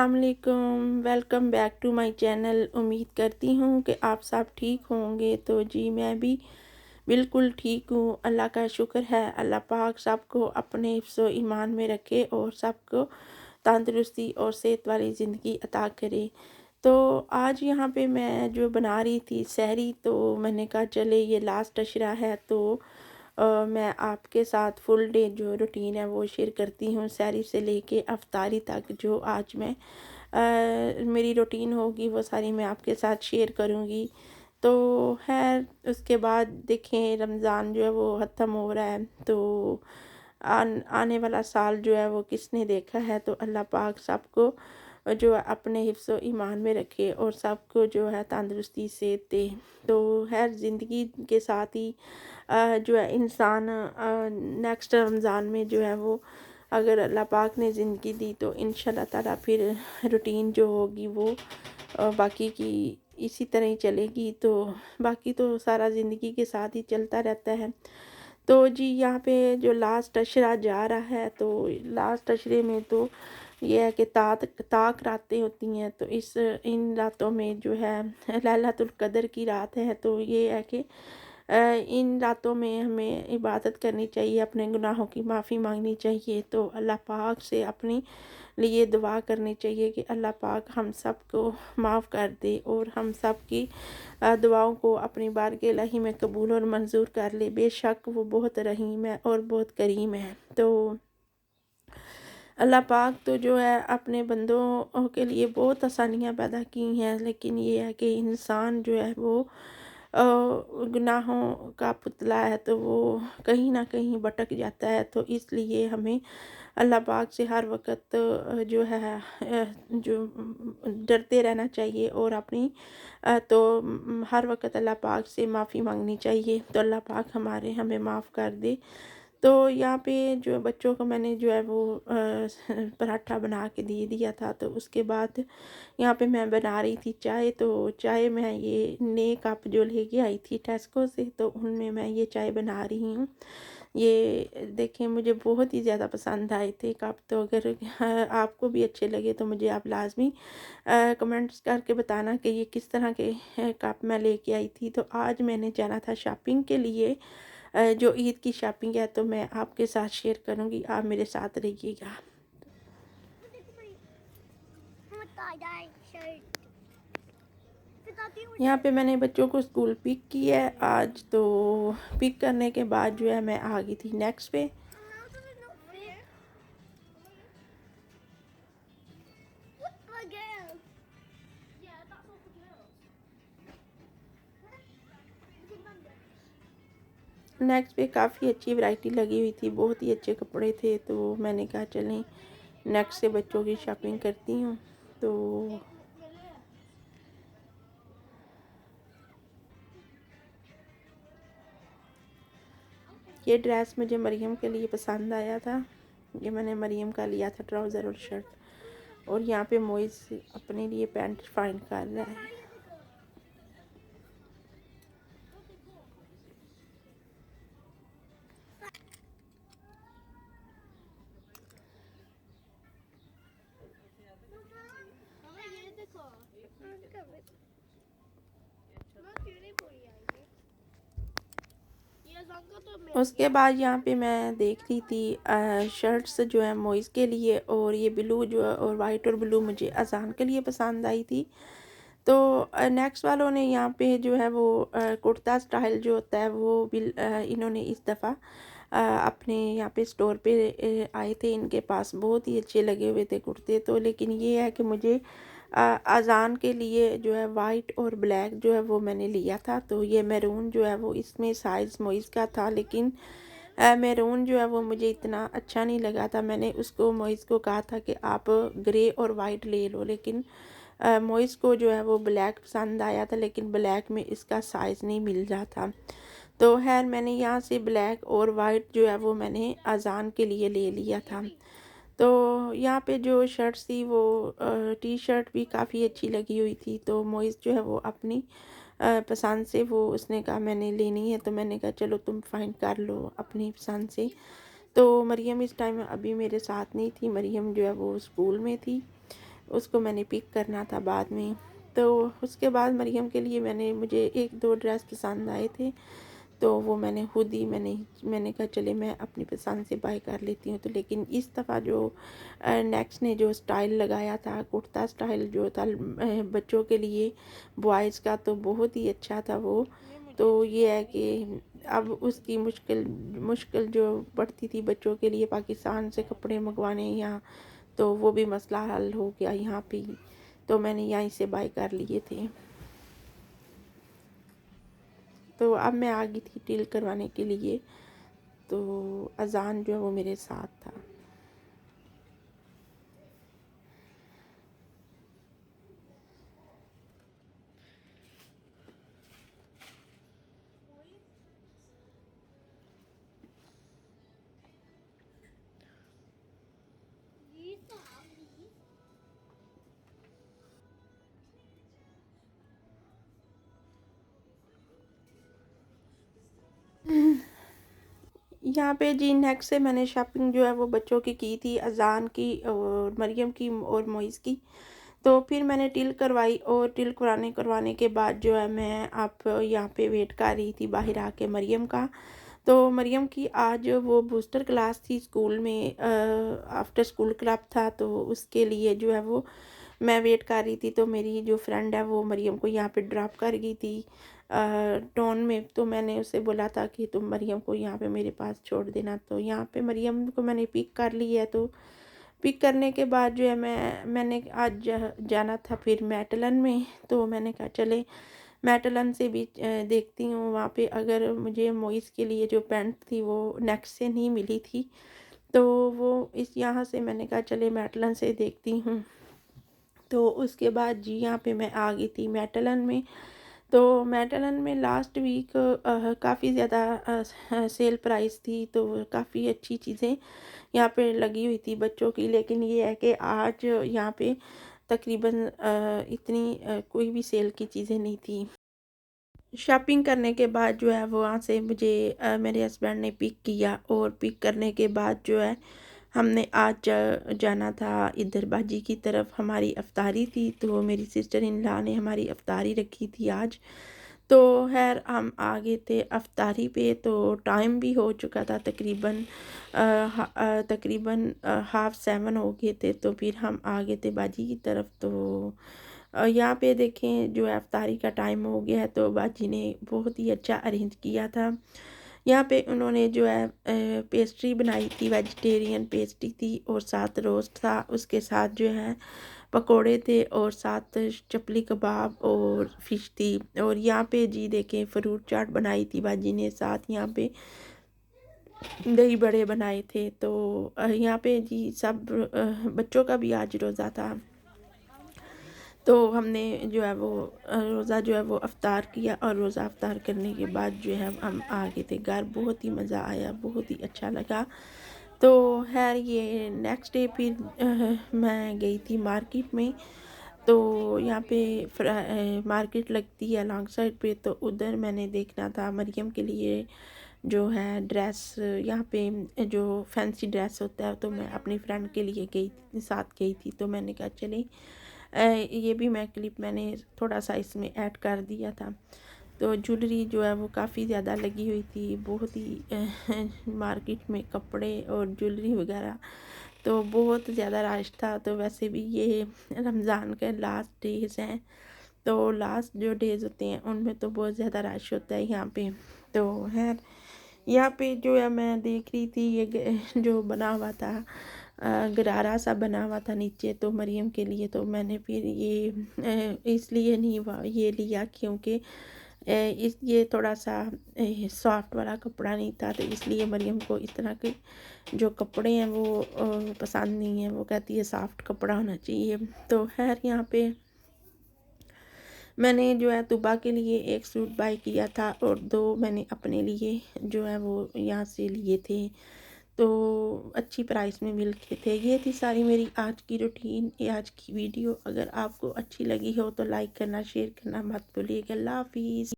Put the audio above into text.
अस्सलाम वालेकुम, welcome back to my channel. उम्मीद करती हूँ कि आप सब ठीक होंगे। तो जी मैं भी बिल्कुल ठीक हूँ, अल्लाह का शुक्र है। अल्लाह पाक सबको अपने हिफ्ज़ ईमान में रखे और सबको तंदुरुस्ती और सेहत वाली ज़िंदगी अता करे। तो आज यहाँ पे मैं जो बना रही थी सहरी, तो मैंने कहा चले ये लास्ट अशरा है, तो मैं आपके साथ फुल डे जो रूटीन है वो शेयर करती हूँ, सहरी से लेके अफ्तारी तक। जो आज मैं मेरी रूटीन होगी वो सारी मैं आपके साथ शेयर करूँगी। तो खैर उसके बाद देखें रमज़ान जो है वो ख़त्म हो रहा है, तो आने वाला साल जो है वो किसने देखा है। तो अल्लाह पाक सबको जो है अपने हिफ्ज़ ईमान में रखे और सबको जो है तंदुरुस्ती से दे। तो खैर ज़िंदगी के साथ ही जो है इंसान नेक्स्ट रमज़ान में जो है वो अगर अल्लाह पाक ने ज़िंदगी दी तो इंशाल्लाह ताला फिर रूटीन जो होगी वो बाकी की इसी तरह ही चलेगी। तो बाकी तो सारा ज़िंदगी के साथ ही चलता रहता है। तो जी यहाँ पे जो लास्ट अशरा जा रहा है, तो लास्ट अशरे में तो ये है कि ताक रातें होती हैं। तो इन रातों में जो है लैलतुल कदर की रात है। तो ये है कि इन रातों में हमें इबादत करनी चाहिए, अपने गुनाहों की माफ़ी मांगनी चाहिए। तो अल्लाह पाक से अपनी लिए दुआ करनी चाहिए कि अल्लाह पाक हम सब को माफ़ कर दे और हम सब की दुआओं को अपनी बारगाह इलाही में कबूल और मंजूर कर ले। बेशक वो बहुत रहीम है और बहुत करीम है। तो अल्लाह पाक तो जो है अपने बंदों के लिए बहुत आसानियाँ पैदा की हैं, लेकिन ये है कि इंसान जो है वो गुनाहों का पुतला है, तो वो कहीं ना कहीं भटक जाता है। तो इसलिए हमें अल्लाह पाक से हर वक्त जो है जो डरते रहना चाहिए और अपनी हर वक्त अल्लाह पाक से माफ़ी मांगनी चाहिए। तो अल्लाह पाक हमें माफ़ कर दे। तो यहाँ पे जो बच्चों को मैंने जो है वो पराठा बना के दे दिया था। तो उसके बाद यहाँ पे मैं बना रही थी चाय। तो चाय मैं ये नए कप जो लेके आई थी टेस्को से, तो उनमें मैं ये चाय बना रही हूँ। ये देखें मुझे बहुत ही ज़्यादा पसंद आए थे कप। तो अगर आपको भी अच्छे लगे तो मुझे आप लाजमी कमेंट्स करके बताना कि ये किस तरह के कप मैं लेके आई थी। तो आज मैंने जाना था शॉपिंग के लिए, जो ईद की शॉपिंग है, तो मैं आपके साथ शेयर करूँगी, आप मेरे साथ रहिएगा। यहाँ पे मैंने बच्चों को स्कूल पिक किया है आज। तो पिक करने के बाद जो है मैं आ गई थी नेक्स्ट पे। नेक्स्ट पे काफ़ी अच्छी वैरायटी लगी हुई थी, बहुत ही अच्छे कपड़े थे। तो मैंने कहा चलें नेक्स्ट से बच्चों की शॉपिंग करती हूँ। तो ये ड्रेस मुझे मरियम के लिए पसंद आया था। ये मैंने मरियम का लिया था ट्राउज़र और शर्ट। और यहाँ पे मोइस अपने लिए पैंट फाइंड कर रहा है। उसके बाद यहाँ पे मैं देख रही थी शर्ट्स जो है मोइस के लिए, और ये ब्लू जो है और वाइट और ब्लू मुझे अजान के लिए पसंद आई थी। तो नेक्स्ट वालों ने यहाँ पे जो है वो कुर्ता स्टाइल जो होता है वो भी इन्होंने इस दफ़ा अपने यहाँ पे स्टोर पे आए थे। इनके पास बहुत ही अच्छे लगे हुए थे कुर्ते। तो लेकिन ये है कि मुझे अज़ान के लिए जो है वाइट और ब्लैक जो है वो मैंने लिया था। तो ये मैरून जो है वो इसमें साइज़ मोइस का था, लेकिन मैरून जो है वो मुझे इतना अच्छा नहीं लगा था। मैंने उसको मोइस को कहा था कि आप ग्रे और वाइट ले लो, लेकिन मोइस को जो है वो ब्लैक पसंद आया था, लेकिन ब्लैक में इसका साइज़ नहीं मिल रहा था। तो खैर मैंने यहाँ से ब्लैक और वाइट जो है वो मैंने अज़ान के लिए ले लिया था। तो यहाँ पे जो शर्ट्स थी वो टी शर्ट भी काफ़ी अच्छी लगी हुई थी। तो मोइस जो है वो अपनी पसंद से वो उसने कहा मैंने लेनी है। तो मैंने कहा चलो तुम फाइंड कर लो अपनी पसंद से। तो मरियम इस टाइम अभी मेरे साथ नहीं थी, मरियम जो है वो स्कूल में थी। उसको मैंने पिक करना था बाद में। तो उसके बाद मरियम के लिए मुझे 1-2 ड्रेस पसंद आए थे, तो वो मैंने खुद ही मैंने कहा चले मैं अपनी पसंद से बाय कर लेती हूँ। तो लेकिन इस दफ़ा जो नेक्स्ट ने जो स्टाइल लगाया था, कुर्ता स्टाइल जो था बच्चों के लिए, बॉयज़ का, तो बहुत ही अच्छा था वो। तो ये है कि अब उसकी मुश्किल मुश्किल जो पड़ती थी बच्चों के लिए पाकिस्तान से कपड़े मंगवाने यहाँ, तो वो भी मसला हल हो गया यहाँ पे ही। तो मैंने यहीं से बाय कर लिए थे। तो अब मैं आ गई थी टील करवाने के लिए, तो अज़ान जो है वो मेरे साथ था। यहाँ पे जी नेक्स्ट से मैंने शॉपिंग जो है वो बच्चों की थी, अज़ान की और मरियम की और मोइज़ की। तो फिर मैंने टिल करवाई और टिल करवाने के बाद जो है मैं आप यहाँ पे वेट कर रही थी बाहर आके मरियम का। तो मरियम की आज वो बूस्टर क्लास थी स्कूल में, आफ्टर स्कूल क्लब था, तो उसके लिए जो है वो मैं वेट कर रही थी। तो मेरी जो फ्रेंड है वो मरियम को यहाँ पे ड्रॉप कर गई थी टाउन में। तो मैंने उसे बोला था कि तुम मरियम को यहाँ पे मेरे पास छोड़ देना। तो यहाँ पे मरियम को मैंने पिक कर ली है। तो पिक करने के बाद जो है मैंने आज जाना था फिर मेटलन में। तो मैंने कहा चले मेटलन से भी देखती हूँ वहाँ पे अगर मुझे मोइस के लिए जो पैंट थी वो नेक्स्ट से नहीं मिली थी, तो वो इस यहाँ से मैंने कहा चले मेटलन से देखती हूँ। तो उसके बाद जी यहाँ पे मैं आ गई थी मेटलन में। तो मेटलन में लास्ट वीक काफ़ी ज़्यादा सेल प्राइस थी, तो काफ़ी अच्छी चीज़ें यहाँ पे लगी हुई थी बच्चों की। लेकिन ये है कि आज यहाँ पे तकरीबन इतनी कोई भी सेल की चीज़ें नहीं थी। शॉपिंग करने के बाद जो है वो वहाँ से मुझे मेरे हस्बैंड ने पिक किया, और पिक करने के बाद जो है हमने आज जाना था इधर बाजी की तरफ। हमारी अफ्तारी थी, तो मेरी सिस्टर इन लॉ ने हमारी अफ्तारी रखी थी आज। तो खैर हम आ गए थे अफ्तारी पे, तो टाइम भी हो चुका था तकरीबन तकरीबन 7:30 हो गए थे। तो फिर हम आ गए थे बाजी की तरफ। तो यहाँ पे देखें जो है अफ्तारी का टाइम हो गया है, तो बाजी ने बहुत ही अच्छा अरेंज किया था। यहाँ पे उन्होंने जो है पेस्ट्री बनाई थी, वेजिटेरियन पेस्ट्री थी, और साथ रोस्ट था, उसके साथ जो है पकोड़े थे, और साथ चपली कबाब और फिश थी। और यहाँ पे जी देखें फ्रूट चाट बनाई थी बाजी ने, साथ यहाँ पे दही बड़े बनाए थे। तो यहाँ पे जी सब बच्चों का भी आज रोज़ा था। तो हमने जो है वो रोज़ा जो है वो अफ्तार किया, और रोज़ा अफ्तार करने के बाद जो है हम आ गए थे घर। बहुत ही मज़ा आया, बहुत ही अच्छा लगा। तो खैर ये नेक्स्ट डे फिर मैं गई थी मार्केट में। तो यहाँ पे मार्केट लगती है लॉन्ग साइड पे, तो उधर मैंने देखना था मरियम के लिए जो है ड्रेस, यहाँ पे जो फैंसी ड्रेस होता है। तो मैं अपनी फ्रेंड के लिए साथ गई थी। तो मैंने कहा चले ये भी मैं क्लिप मैंने थोड़ा सा इसमें ऐड कर दिया था। तो ज्वेलरी जो है वो काफ़ी ज़्यादा लगी हुई थी, बहुत ही मार्केट में कपड़े और ज्वेलरी वगैरह, तो बहुत ज़्यादा रश था। तो वैसे भी ये रमज़ान के लास्ट डेज़ हैं, तो लास्ट जो डेज़ होते हैं उनमें तो बहुत ज़्यादा रश होता है यहाँ पे। तो खैर यहाँ पे जो है मैं देख रही थी ये जो बना हुआ था गरारा सा बना हुआ था नीचे, तो मरियम के लिए। तो मैंने फिर ये इसलिए नहीं ये लिया क्योंकि इस ये थोड़ा सा सॉफ्ट वाला कपड़ा नहीं था, तो इसलिए मरियम को इस तरह के जो कपड़े हैं वो पसंद नहीं है। वो कहती है सॉफ्ट कपड़ा होना चाहिए। तो खैर यहाँ पे मैंने जो है तुबा के लिए एक सूट बाय किया था, और 2 मैंने अपने लिए जो है वो यहाँ से लिए थे। तो अच्छी प्राइस में मिल के थे। ये थी सारी मेरी आज की रूटीन, ये आज की वीडियो। अगर आपको अच्छी लगी हो तो लाइक करना, शेयर करना मत भूलिएगा। अल्लाह हाफिज़।